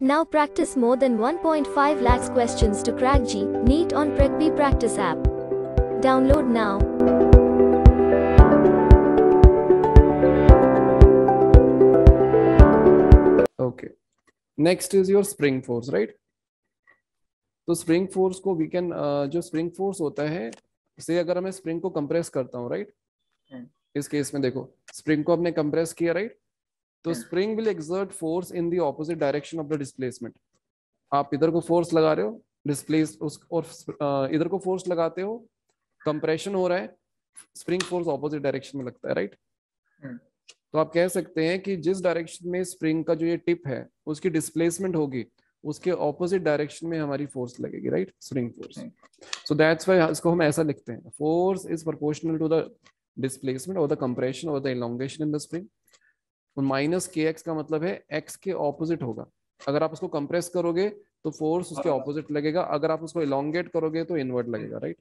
Now practice more than 1.5 lakhs questions to crack G NEET on PrecB Practice app. Download now. Okay. Next is your spring force, right? तो spring force को we can जो spring force होता है, से अगर मैं spring को compress करता हूँ, राइट? इस केस में देखो, स्प्रिंग को आपने कंप्रेस किया, राइट? तो spring will exert force in the opposite direction of the displacement. आप इधर को फोर्स लगा रहे हो, डिस्प्लेस उस, और इधर को फोर्स लगाते हो, कंप्रेशन हो रहा है, स्प्रिंग फोर्स ऑपोजिट डायरेक्शन में लगता है, राइट? तो आप कह सकते हैं कि जिस डायरेक्शन में स्प्रिंग का जो ये टिप है उसकी डिस्प्लेसमेंट होगी, उसके ऑपोजिट डायरेक्शन में हमारी फोर्स लगेगी, right? Spring force. So that's why इसको हम ऐसा लिखते हैं, force is proportional to the displacement और द कंप्रेशन और the elongation in the spring. Minus के एक्स का मतलब है एक्स के ऑपोजिट होगा. अगर आप उसको कंप्रेस करोगे तो फोर्स उसके ऑपोजिट लगेगा, अगर आप उसको इलोंगेट करोगे तो इनवर्ट लगेगा, राइट?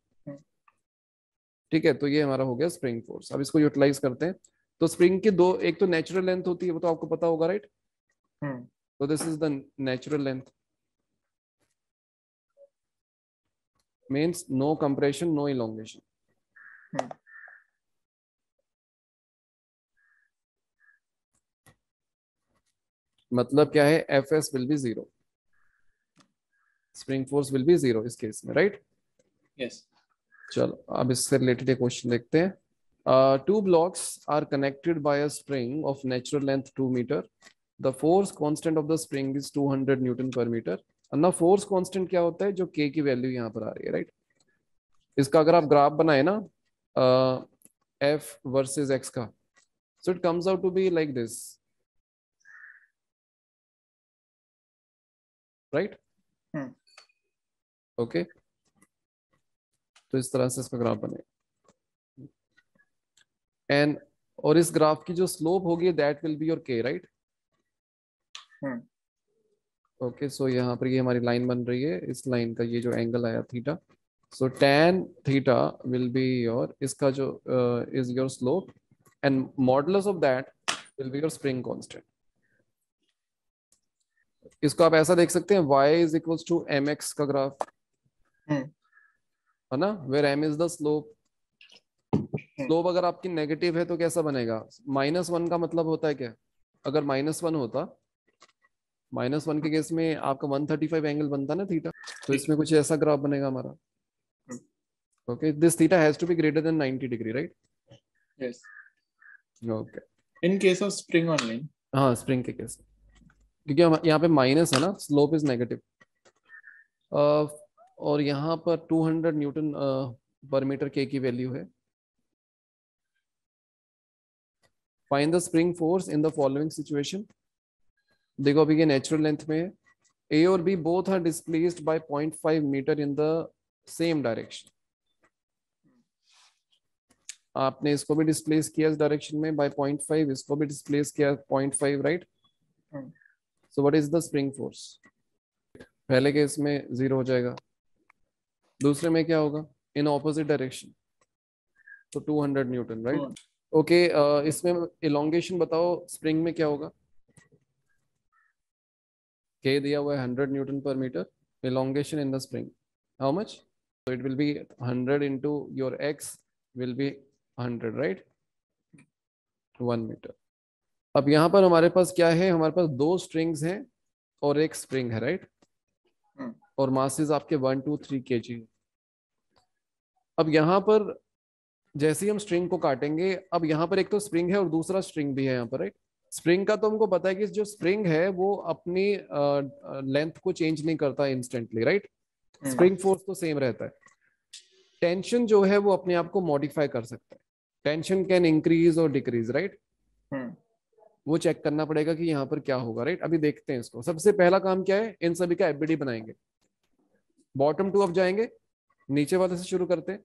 ठीक है, तो ये हमारा हो गया स्प्रिंग फोर्स. अब इसको यूटिलाइज करते हैं. तो स्प्रिंग की दो, एक तो नेचुरल लेंथ होती है, वो तो आपको पता होगा, राइट? तो this is the natural length, means no compression no elongation. मतलब क्या है, F S will be zero, spring force will be zero इस केस में, राइट? यस. चलो अब इससे रिलेटेड एक क्वेश्चन देखते हैं. Two blocks are connected by a spring of natural length 2 meter. The force constant of the spring is 200 Newton per meter. ना force constant क्या होता है, जो k की वैल्यू यहाँ पर आ रही है, राइट? इसका अगर आप ग्राफ बनाए ना, f वर्सेस x का, so it comes out to be like this, right? Okay, तो इस तरह से इसका ग्राफ बने. एंड और इस ग्राफ की जो स्लोप होगी that will be your k, right? Okay, so यहाँ पर ये हमारी लाइन बन रही है, इस लाइन का ये जो एंगल आया theta, so tan theta will be your, इसका जो is your slope, and modulus of that will be your spring constant. इसको आप ऐसा देख सकते हैं, y is equals to mx का ग्राफ, है ना, where m is the slope. Slope अगर आपकी नेगेटिव है तो कैसा बनेगा? -1 का मतलब होता है क्या? अगर -1 होता, -1 के केस में आपका 135 एंगल बनता ना थीटा, तो इसमें कुछ ऐसा ग्राफ बनेगा हमारा. Okay, this theta has to be greater than 90 degree, right? Yes. Okay, in case of spring only. हाँ, स्प्रिंग के केस, क्योंकि हम यहाँ पे माइनस है ना, स्लोप इज नेगेटिव, और यहाँ पर 200 न्यूटन पर मीटर के की वैल्यू है. Find the spring force in the following situation. देखो अभी ये नेचुरल लेंथ में है, ए और B both are displaced by 0.5 metre in the same direction. आपने इसको भी डिस्प्लेस किया इस डायरेक्शन में बाय 0.5, इसको भी डिस्प्लेस किया 0.5, right? So what is the spring force? पहले केस में 0 हो जाएगा, दूसरे में क्या होगा? इन ऑपोजिट डायरेक्शन, तो 200 न्यूटन, राइट? ओके, इसमें इलोंगेशन बताओ, स्प्रिंग में क्या होगा? K दिया हुआ है 100 न्यूटन पर metre, elongation in the spring how much? So it will be 100 into your x will be 100, right? 1 metre. अब यहाँ पर हमारे पास क्या है, हमारे पास दो स्ट्रिंग्स हैं और एक स्प्रिंग है, राइट? और मासेस आपके 1 2 3 kg. अब यहाँ पर जैसे ही हम स्ट्रिंग को काटेंगे, अब यहाँ पर एक तो स्प्रिंग है और दूसरा स्ट्रिंग भी है यहाँ पर, राइट? स्प्रिंग का तो हमको पता है कि जो स्प्रिंग है वो अपनी लेंथ को चेंज नहीं करता इंस्टेंटली, राइट? स्प्रिंग फोर्स तो सेम रहता है. टेंशन जो है वो अपने आप को मॉडिफाई कर सकता है. टेंशन कैन इंक्रीज और डिक्रीज, राइट? वो चेक करना पड़ेगा कि यहाँ पर क्या होगा, राइट? अभी देखते हैं इसको. सबसे पहला काम क्या है, इन सभी का एफबीडी बनाएंगे. बॉटम टू अप जाएंगे, नीचे वाले से शुरू करते हैं.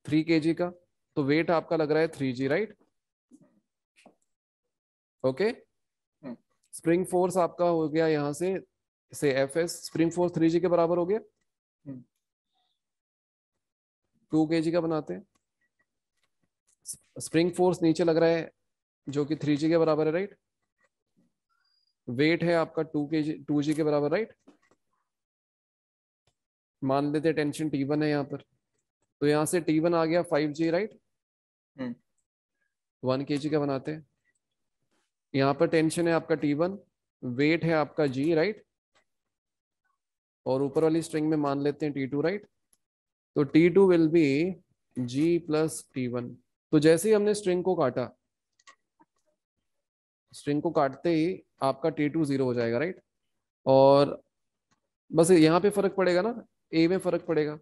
3 kg का, तो वेट आपका लग रहा है 3g, right? Okay, spring force आपका हो गया यहां से F S, spring force 3g के बराबर हो गया. 2 kg का बनाते हैं. स्प्रिंग फोर्स नीचे लग रहा है जो कि 3g के बराबर है, राइट? वेट है आपका 2g के बराबर, राइट। मान लेते हैं टेंशन T1 है यहाँ पर, तो यहाँ से T1 आ गया 5g, राइट। 1 kg का बनाते हैं। यहाँ पर टेंशन है आपका T1, वेट है आपका g, राइट। और ऊपर वाली स्ट्रिंग में मान लेते हैं T2, राइट। तो T2 will be g plus T1। तो जैसे ही हमने स्ट्रिंग को काटा, स्ट्रिंग को काटते ही आपका T2 0 हो जाएगा, राइट। और बस यहाँ पे फर्क पड़ेगा ना, ए में फर्क पड़ेगा,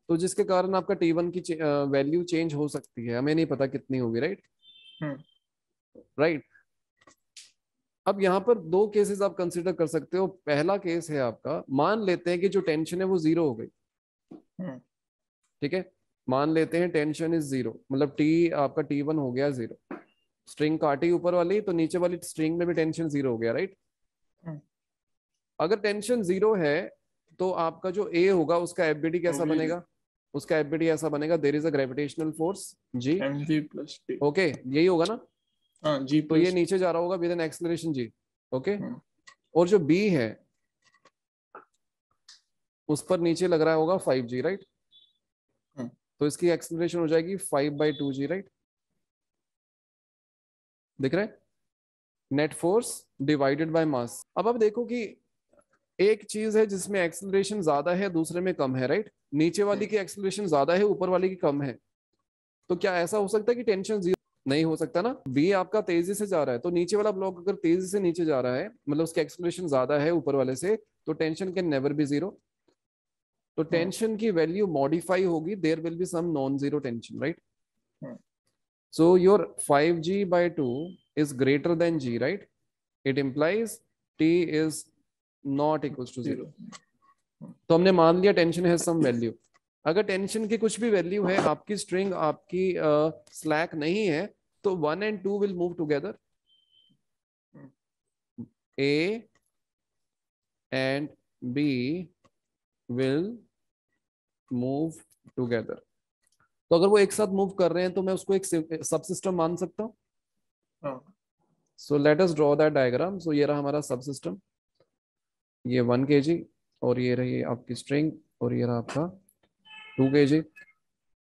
तो जिसके कारण आपका T1 की वैल्यू चेंज हो सकती है, हमें नहीं पता कितनी होगी, राइट। राइट। अब यहाँ पर दो केसेस आप कंसिडर कर सकते हो। पहला केस है आपका, मान लेते हैं कि जो टेंशन है वो 0 हो गई, ठीक है। मान लेते हैं टेंशन इज 0, मतलब टी आपका T1 हो गया 0। स्ट्रिंग काटी ऊपर वाली, तो नीचे वाली स्ट्रिंग में भी टेंशन 0 हो गया, राइट। अगर टेंशन 0 है तो आपका जो ए होगा उसका एफबीडी कैसा बनेगा? उसका एफबीडी ऐसा बनेगा, there is a gravitational force g, mg plus t। Okay, यही होगा ना। हाँ जी, तो ये नीचे जा रहा होगा with an acceleration g, okay. और जो बी है उस पर नीचे लग रहा होगा 5g, राइट। तो इसकी एक्सेलरेशन हो जाएगी 5/2g, राइट। दिख रहा है? Net force divided by mass. अब देखो कि एक चीज है जिसमें एक्सेलरेशन ज्यादा है, दूसरे में कम है, राइट। नीचे वाली की एक्सेलरेशन ज्यादा है, ऊपर वाली की कम है। तो क्या ऐसा हो सकता है कि टेंशन 0? नहीं हो सकता ना। बी आपका तेजी से जा रहा है, तो नीचे वाला ब्लॉक अगर तेजी से नीचे जा रहा है, मतलब उसकी एक्सेलरेशन ज्यादा है ऊपर वाले से, तो टेंशन कैन नेवर बी 0। तो टेंशन की वैल्यू मॉडिफाई होगी, there will be some non zero tension, right. So your 5g/2 is greater than g, right? It implies t is not equals to 0. तो हमने मान लिया टेंशन है some value. अगर tension की कुछ भी वैल्यू है, आपकी स्ट्रिंग आपकी स्लैक नहीं है, तो 1 and 2 will move together. A and B will move together. तो अगर वो एक साथ मूव कर रहे हैं तो मैं उसको एक सब सिस्टम मान सकता हूँ। So let us draw that diagram. So ये रहा हमारा सब सिस्टम, ये 1 kg, और ये रही आपकी स्ट्रिंग, और ये रहा आपका 2 kg।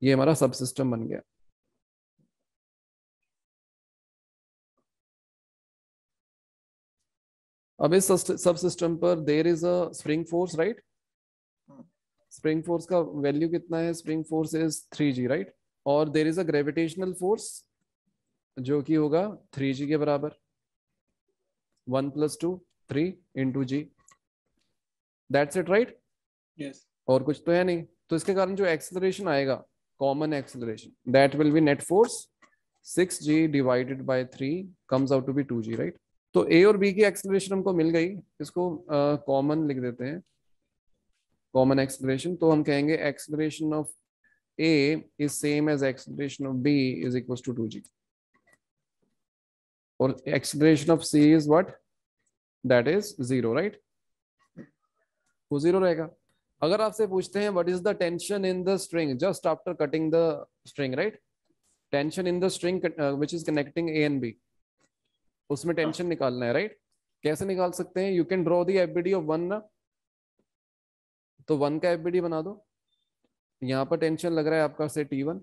ये हमारा सब सिस्टम बन गया। अब इस सब सिस्टम पर there is a spring force, right. Spring force का वैल्यू कितना है? Spring force is 3g, right. और there is a gravitational force जो कि होगा 3g के बराबर, 1 + 2 3 × g। That's it, right. Yes. और कुछ तो है नहीं। तो इसके कारण जो एक्सेलरेशन आएगा, common acceleration, that will be net force 6g / 3 comes out to be 2g, right. तो ए और बी की एक्सेलरेशन हमको मिल गई, इसको कॉमन लिख देते हैं, कॉमन एक्सेलरेशन। तो हम कहेंगे acceleration of A is same as acceleration of B is equal to 2g, और acceleration of C is what? That is 0, right. वो 0 रहेगा। अगर आपसे पूछते हैं what is the tension in the string just after cutting the string, right. Tension in the string which is connecting A and B, उसमें टेंशन निकालना है, राइट। कैसे निकाल सकते हैं? You can draw the FBD of 1 ना, तो 1 का एफबीडी बना दो। यहाँ पर टेंशन लग रहा है आपका से T1,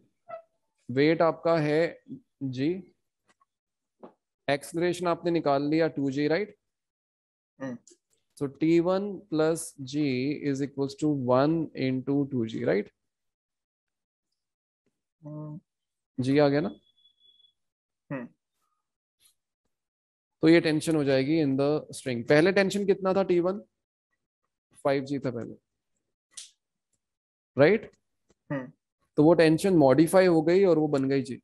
वेट आपका है g, एक्सेलरेशन आपने निकाल लिया 2g, right. So T1 + g is equals to 1 × 2g, right? g आ गया ना। तो ये टेंशन हो जाएगी इन द स्ट्रिंग। पहले टेंशन कितना था? T1 5g था पहले, राइट। तो वो टेंशन मॉडिफाई हो गई और वो बन गई g।